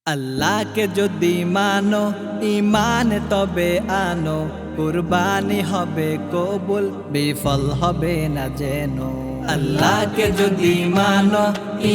আল্লাহকে যদি মানো ঈমান তবে আনো, কুরবানি হবে কবুল, বিফল হবে না যেন। আল্লাহকে যদি মানো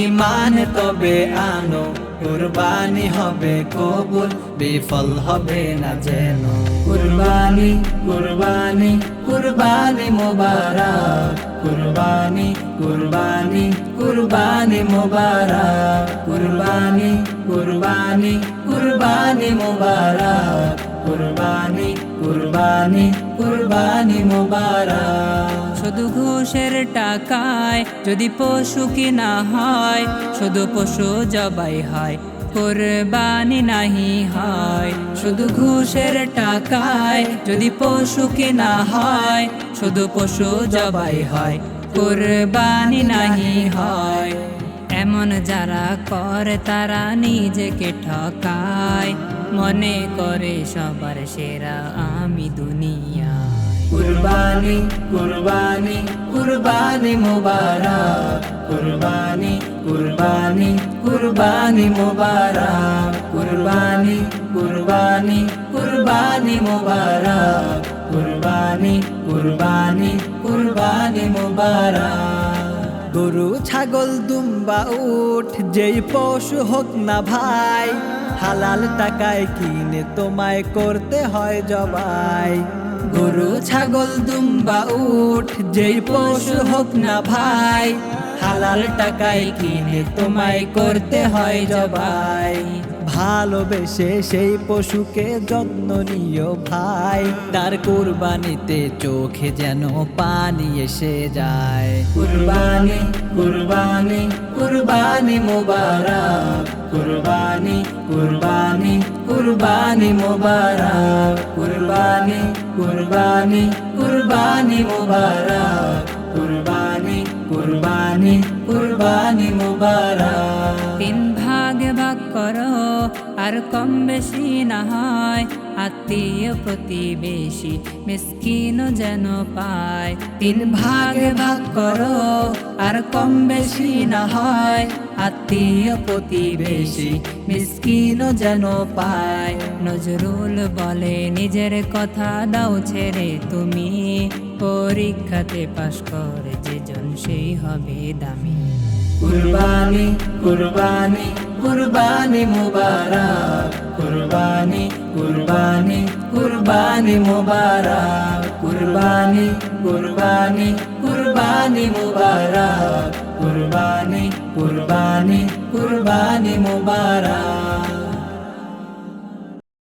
ঈমান তবে আনো, কুরবানি হবে কবুল, বিফল হবে না যেন। কুরবানি কুরবানি কুরবানি মোবারক, কুরবানি কুরবানি কুরবানি মোবারক, কুরবানি কুরবানি কুরবানি মোবারক, কুরবানি কুরবানি কুরবানি মোবারক। শুধু ঘুষের টাকায় যদি পশু কিনা হয়, শুধু পশু জবাই হয়, কুরবানি নাহি হয়। শুধু ঘুষের টাকায় যদি পশু কিনা হয়, শুধু পশু জবাই হয়, কুরবানি নাহি হয়। এমন যারা করে তারা নিজেকে ঠকায়, মনে করে সবার সেরা আমি দুনিয়া। কুরবানি কুরবানি কুরবানি মোবারক, কুরবানি কুরবানি কুরবানি মোবারক, কুরবানি কুরবানি কুরবানি মোবারক, কুরবানি কুরবানি কুরবানি মোবারক। গরু ছাগল দুম্বা উট যেই পশু হোক না ভাই, হালাল টাকায় কিনে তোমায় করতে হয় জবাই। গরু ছাগল দুম্বা উট যেই পশু হোক না ভাই, হালাল টাকায় কিনে তোমায় করতে হয় জবাই। ভালোবেসে সেই পশুকে যত্ন নিও ভাই, তার কুরবানিতে চোখে যেন পানি এসে যায়। কুরবানি কুরবানি কুরবানি মোবারক, কুরবানি কুরবানি কুরবানি মোবারক, কুরবানি কুরবানি কুরবানি মোবারক, কুরবানি কুরবানি কুরবানি মোবারক। তিন ভাগে ভাগ করো আর কম বেশি না হয়, আত্মীয় প্রতিবেশী মিসকিন যেন পায়। তিন ভাগে ভাগ করো আর কম বেশি না হয়, আত্মীয় প্রতিবেশী মিসকিন যেন পায়। নজরুল বলে নিজের কথা দাও ছেড়ে তুমি, পরীক্ষাতে পাশ করে যেজন সেই হবে দামি। কুরবানি কুরবানি কুরবানি মোবারক, কুরবানি কুরবানি কুরবানি মোবারক, কুরবানি কুরবানি কুরবানি মোবারক, কুরবানি কুরবানি কুরবানি মোবারক।